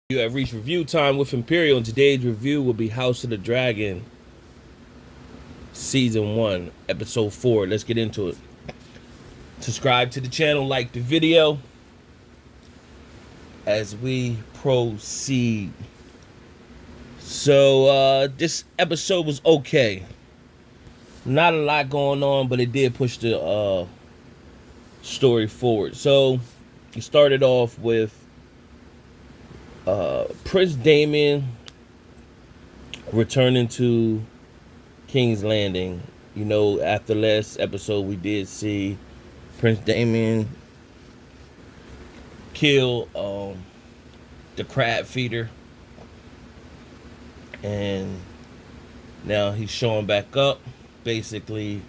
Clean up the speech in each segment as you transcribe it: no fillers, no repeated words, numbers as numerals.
You have reached review time with Imperial, and today's review will be House of the Dragon, Season 1, Episode 4. Let's get into it. Subscribe to the channel, like the video as we proceed. So, this episode was okay. Not a lot going on, but it did push the story forward. So, it started off with Prince Daemon returning to King's Landing. You know, after last episode, we did see Prince Daemon kill the crab feeder, and now he's showing back up. Basically,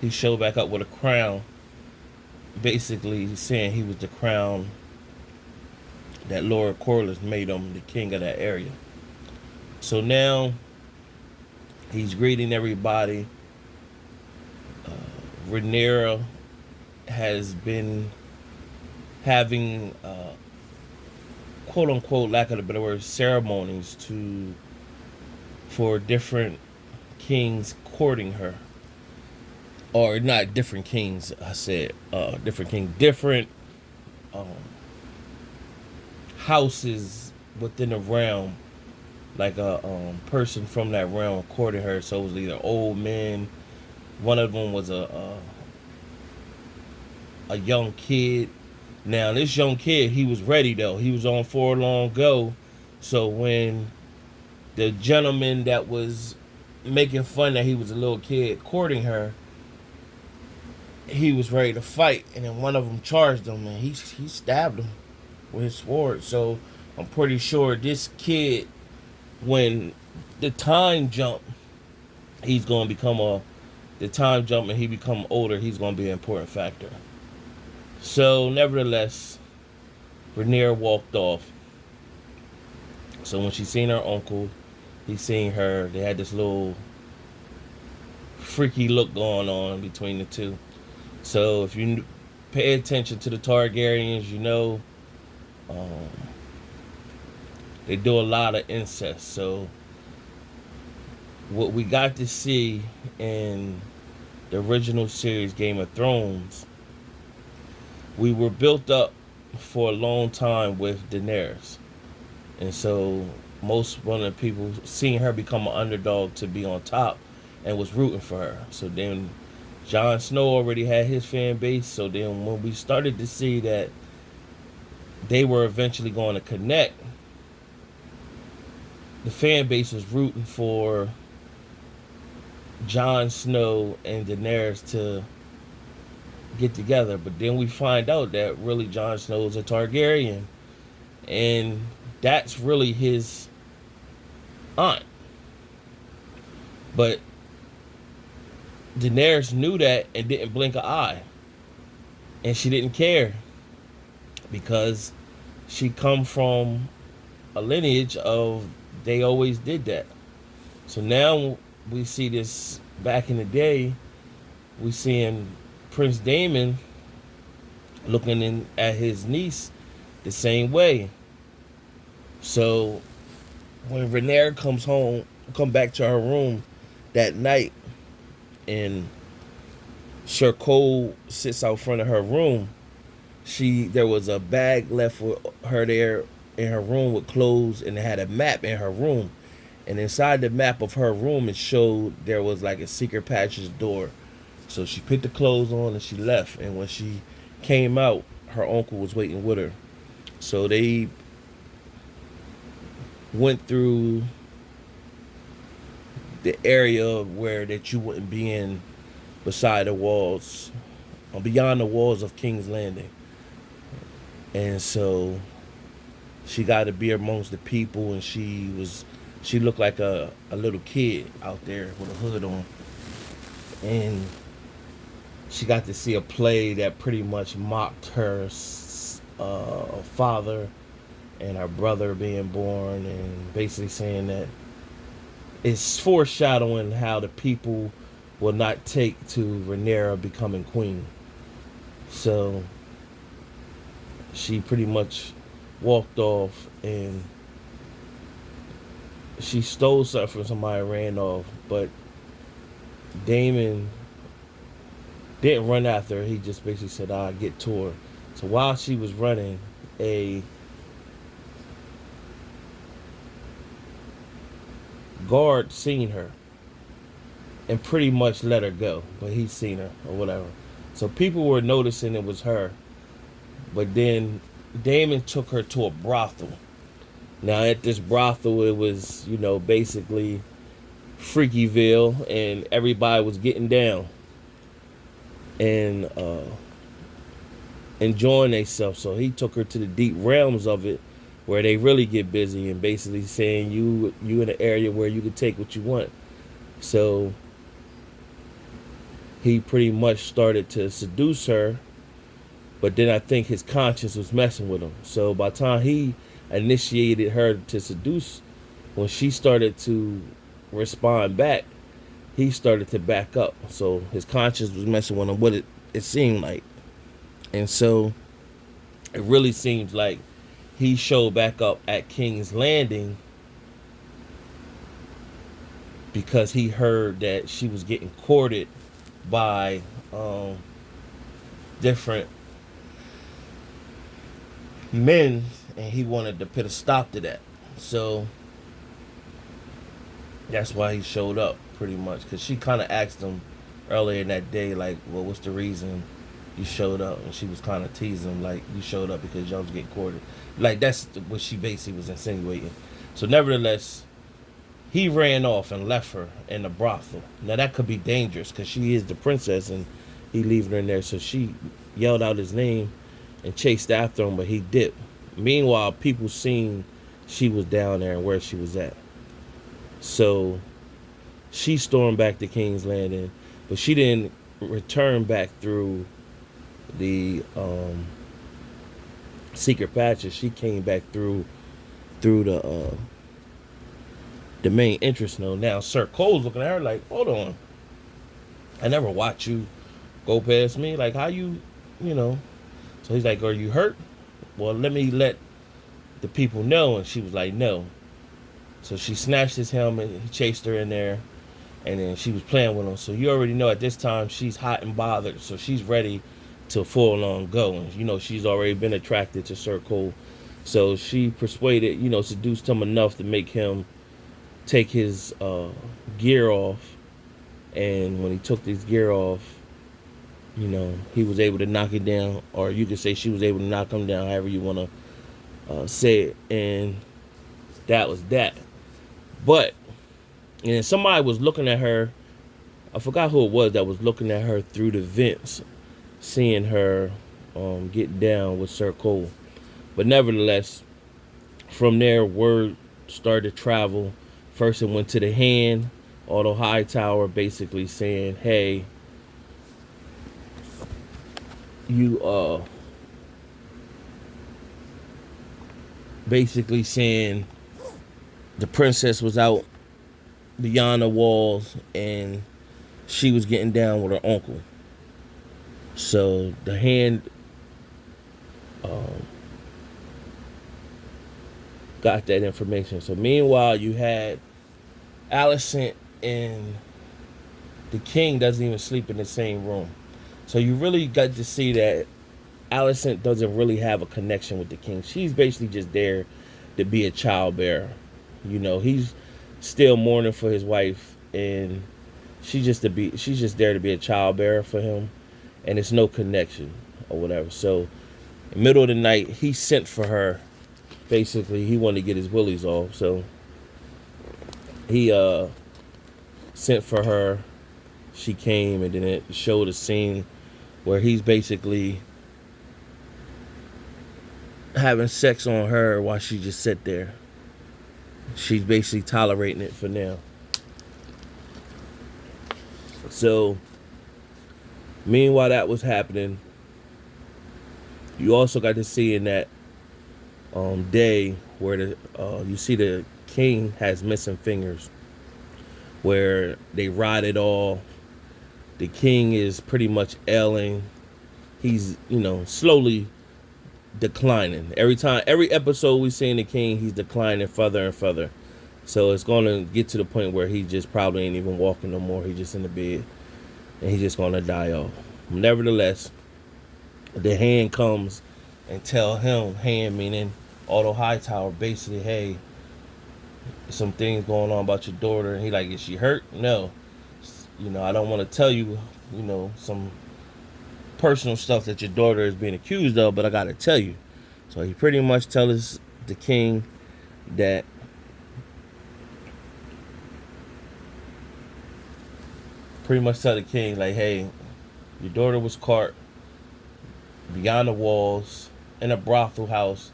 he showed back up with a crown. Basically, saying he was the crown that Lord Corlys made him the king of that area. So now he's greeting everybody. Rhaenyra has been having, quote unquote, lack of a better word, ceremonies for different kings courting her, or not different kings. I said different king, different houses within the realm, like a person from that realm courting her. So it was either old men. One of them was a young kid. Now this young kid, he was ready though. He was on for a long go. So when the gentleman that was making fun that he was a little kid courting her, he was ready to fight, and then one of them charged him, and he stabbed him with his sword. So I'm pretty sure this kid, when the time jump, he's gonna become the time jump, and he become older, he's gonna be an important factor. So nevertheless, Rhaenyra walked off. So when she seen her uncle, he seen her. They had this little freaky look going on between the two. So if you pay attention to the Targaryens, you know they do a lot of incest. So what we got to see in the original series Game of Thrones, we were built up for a long time with Daenerys. And so most one of the people seeing her become an underdog to be on top and was rooting for her. So then Jon Snow already had his fan base. So then when we started to see that they were eventually going to connect, the fan base was rooting for Jon Snow and Daenerys to get together. But then we find out that really Jon Snow is a Targaryen, and that's really his aunt. But Daenerys knew that and didn't blink an eye, and she didn't care because she come from a lineage of they always did that. So now we see this back in the day. We seeing Prince Daemon looking at his niece the same way. So when Rhaenyra come back to her room that night, and Sir Cole sits out front of her room, there was a bag left with her there in her room with clothes, and it had a map in her room. And inside the map of her room, it showed there was like a secret passage door. So she put the clothes on and she left. And when she came out, her uncle was waiting with her. So they went through the area where that you wouldn't be in, beside the walls, or beyond the walls of King's Landing. And so she got to be amongst the people, and she looked like a little kid out there with a hood on. And she got to see a play that pretty much mocked her father and her brother being born, and basically saying that it's foreshadowing how the people will not take to Rhaenyra becoming queen. So she pretty much walked off, and she stole something from somebody and ran off. But Daemon didn't run after her. He just basically said, "I'll get to her." So while she was running, a guard seen her and pretty much let her go. But he seen her or whatever. So people were noticing it was her. But then Daemon took her to a brothel. Now at this brothel, it was, basically Freakyville, and everybody was getting down and enjoying themselves. So he took her to the deep realms of it, where they really get busy, and basically saying you in an area where you can take what you want. So he pretty much started to seduce her, but then I think his conscience was messing with him. So by the time he initiated her to seduce, when she started to respond back, he started to back up. So his conscience was messing with him, what it seemed like. And so it really seems like he showed back up at King's Landing because he heard that she was getting courted by different men, and he wanted to put a stop to that. So that's why he showed up, pretty much, because she kind of asked him earlier in that day, like, well, what's the reason you showed up? And she was kind of teasing him, like, you showed up because y'all was getting courted. Like, that's what she basically was insinuating. So nevertheless, he ran off and left her in the brothel. Now that could be dangerous because she is the princess, and he leaving her in there. So she yelled out his name and chased after him, but he dipped. Meanwhile, people seen she was down there and where she was at. So she stormed back to King's Landing, but she didn't return back through the secret patches. She came back through the main entrance. Now Sir Cole's looking at her like, hold on, I never watched you go past me. Like, how you. So he's like, are you hurt? Well, let me let the people know. And she was like, no. So she snatched his helmet. He chased her in there, and then she was playing with him. So you already know at this time she's hot and bothered. So she's ready to full on go. And she's already been attracted to Sir Cole. So she persuaded, seduced him enough to make him take his gear off. And when he took his gear off, he was able to knock it down, or you could say she was able to knock him down, however you want to say it. And that was that. But, and somebody was looking at her. I forgot who it was that was looking at her through the vents, seeing her get down with Sir Cole. But nevertheless, from there, word started to travel. First, it went to the Hand, Otto Hightower, basically saying, hey, you basically saying the princess was out beyond the walls and she was getting down with her uncle. So the Hand got that information. So meanwhile, you had Alicent and the king doesn't even sleep in the same room. So you really got to see that Alicent doesn't really have a connection with the king. She's basically just there to be a childbearer. He's still mourning for his wife, and she's just there to be a childbearer for him, and it's no connection or whatever. So in the middle of the night, he sent for her. Basically, he wanted to get his willies off, so he sent for her. She came, and then it showed a scene where he's basically having sex on her while she just sit there. She's basically tolerating it for now. So meanwhile that was happening, you also got to see in that day where you see the king has missing fingers, where they rotted all. The king is pretty much ailing. He's slowly declining. Every episode we see in the king, he's declining further and further. So it's gonna get to the point where he just probably ain't even walking no more. He's just in the bed, and he's just gonna die off. Nevertheless, the hand comes and tell him, hand meaning Otto Hightower, basically, hey, some things going on about your daughter. And he like, is she hurt? No. I don't want to tell you, some personal stuff that your daughter is being accused of, but I gotta tell you. So he pretty much tells the king that like, hey, your daughter was caught beyond the walls in a brothel house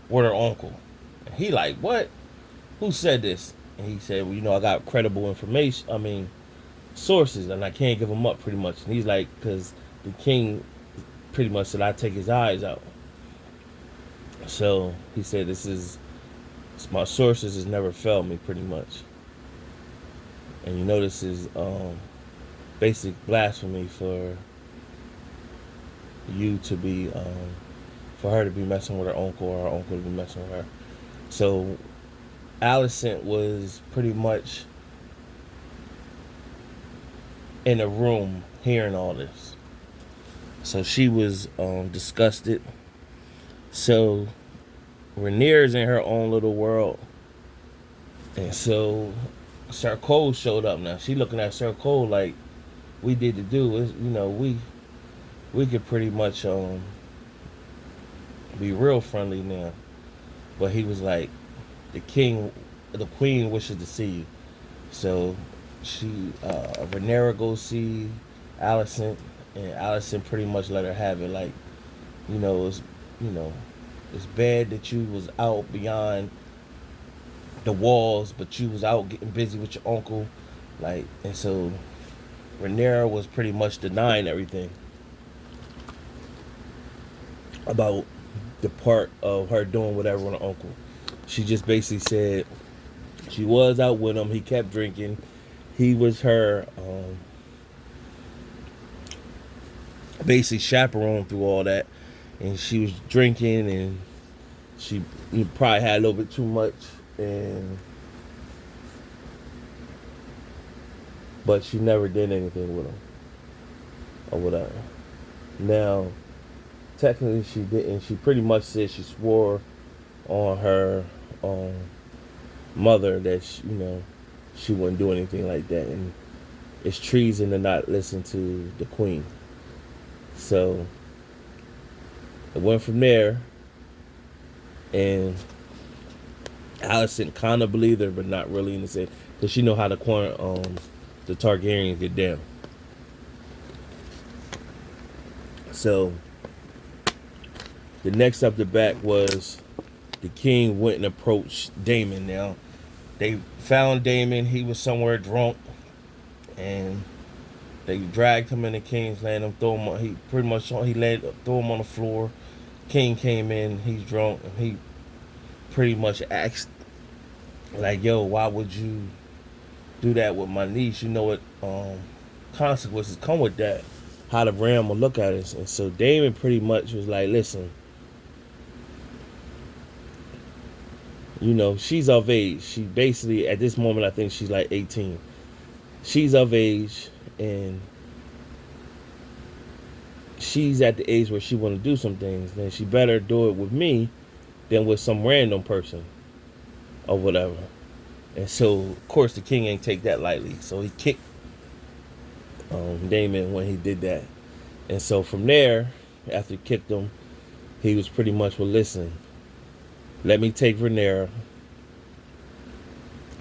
with her uncle. And he like, what? Who said this? And he said, well, I got credible information. I mean, sources, and I can't give them up pretty much. And he's like, because the king pretty much said I take his eyes out. So he said, my sources has never failed me pretty much. And this is basic blasphemy for you to be for her to be messing with her uncle, or her uncle to be messing with her. So Alicent was pretty much in a room hearing all this. So she was disgusted. So Rhaenyra's in her own little world. And so Sir Cole showed up now. She looking at Sir Cole like, we did the do. We could pretty much be real friendly now. But he was like, the queen wishes to see you. So Rhaenyra goes see Alicent, and Alicent pretty much let her have it. Like, it's bad that you was out beyond the walls, but you was out getting busy with your uncle. Like, and so Rhaenyra was pretty much denying everything about the part of her doing whatever with her uncle. She just basically said she was out with him. He kept drinking. He was her basically chaperone through all that. And she was drinking, and she probably had a little bit too much. But she never did anything with him or whatever. Now, technically she didn't. She pretty much said she swore on her mother that she wouldn't do anything like that, and it's treason to not listen to the queen. So it went from there, and Alicent kind of believed her, but not really in the same, because she know how the Targaryens get down. So the next up the back was the king went and approached Daemon. Now they found Daemon. He was somewhere drunk, and they dragged him in the king's land and threw him. He pretty much threw him on the floor. King came in. He's drunk, and he pretty much asked, like, "Yo, why would you do that with my niece? You know what consequences come with that? How the realm will look at us." And so Daemon pretty much was like, "Listen, she's of age. She basically, at this moment, I think she's like 18. She's of age, and she's at the age where she want to do some things. Then she better do it with me than with some random person or whatever." And so, of course, the king ain't take that lightly. So he kicked Daemon when he did that. And so from there, after he kicked him, he was pretty much, well, listen, let me take Rhaenyra.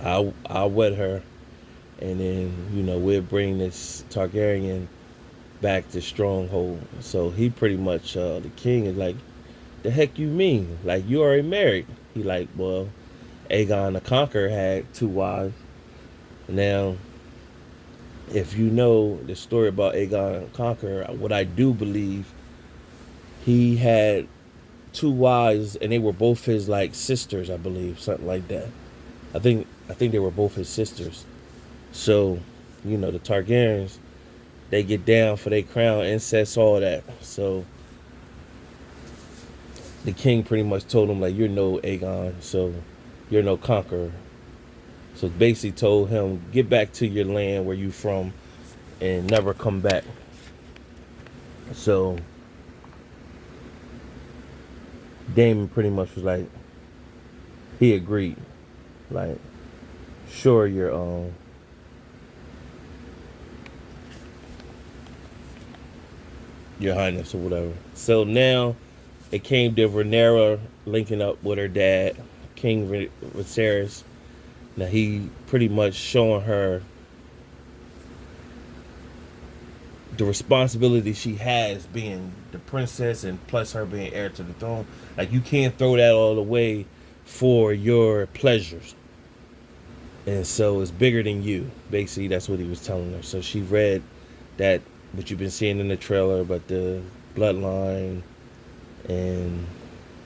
I'll wed her, and then we'll bring this Targaryen back to stronghold. So he pretty much, the king is like, the heck you mean? Like, you already married? He like, well, Aegon the Conqueror had 2 wives. Now, if you know the story about Aegon the Conqueror, what I do believe, he had 2 wives, and they were both his like sisters, I believe, something like that. I think they were both his sisters. So, the Targaryens, they get down for their crown, incest, all that. So the king pretty much told him like, you're no Aegon, so you're no conqueror. So basically told him, get back to your land where you from and never come back. So Daemon pretty much was like, he agreed. Like, sure, your highness or whatever. So now it came to Rhaenyra linking up with her dad, King Viserys. Now he pretty much showing her the responsibility she has being the princess and plus her being heir to the throne. Like, you can't throw that all away for your pleasures. And so it's bigger than you. Basically, that's what he was telling her. So she read that, what you've been seeing in the trailer, but the bloodline and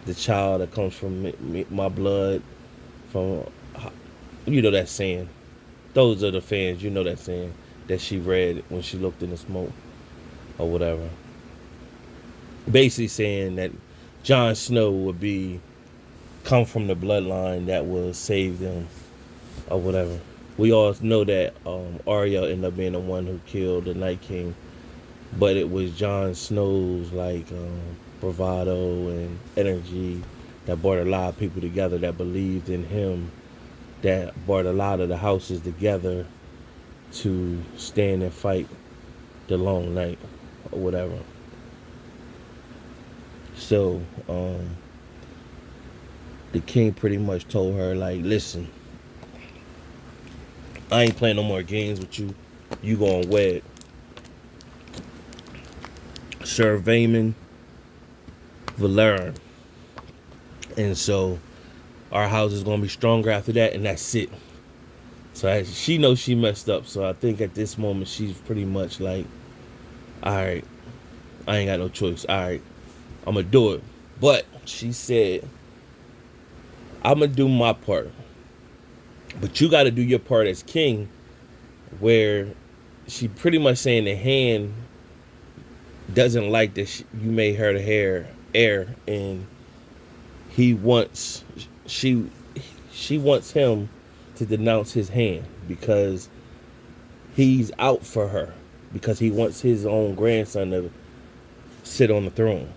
the child that comes from my blood, from, you know that saying. Those are the fans, you know that saying that she read when she looked in the smoke or whatever. Basically saying that Jon Snow would come from the bloodline that will save them or whatever. We all know that Arya ended up being the one who killed the Night King, but it was Jon Snow's like bravado and energy that brought a lot of people together that believed in him, that brought a lot of the houses together to stand and fight the long night or whatever. So the king pretty much told her like, listen, I ain't playing no more games with you. You gonna wed Sir Daemon Valerian. And so our house is gonna be stronger after that, and that's it. So she knows she messed up. So I think at this moment she's pretty much like, all right, I ain't got no choice. All right, I'm gonna do it. But she said, I'm gonna do my part, but you got to do your part as king. Where she pretty much saying the hand doesn't like that you made her the heir, and she wants him to denounce his hand because he's out for her, because he wants his own grandson to sit on the throne.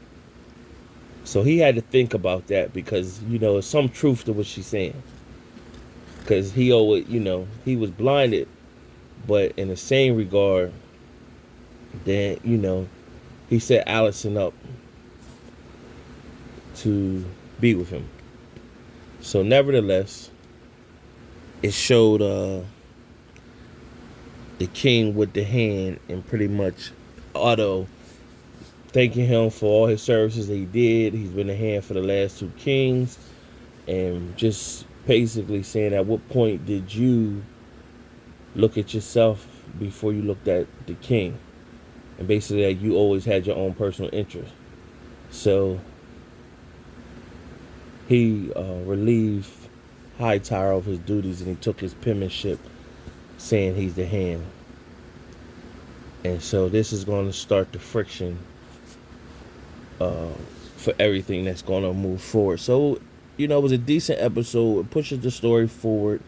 So he had to think about that, because there's some truth to what she's saying, because he always, he was blinded, but in the same regard, then he set Allison up to be with him. So nevertheless, it showed the king with the hand, and pretty much Otto thanking him for all his services that he did. He's been a hand for the last two kings, and just basically saying, at what point did you look at yourself before you looked at the king? And basically that you always had your own personal interest. So he relieved Hightower of his duties, and he took his penmanship, saying he's the hand. And so this is going to start the friction for everything that's going to move forward. So, it was a decent episode. It pushes the story forward.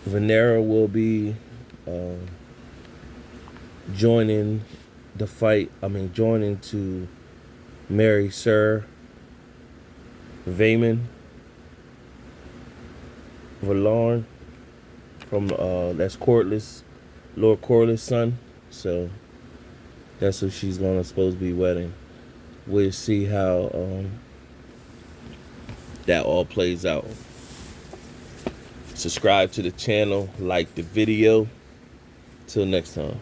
Rhaenyra will be joining the fight. Joining to marry Sir Daemon Valerian from that's Lord Corlys' son. So that's who she's supposed to be wedding. We'll see how that all plays out. Subscribe to the channel, like the video. Till next time.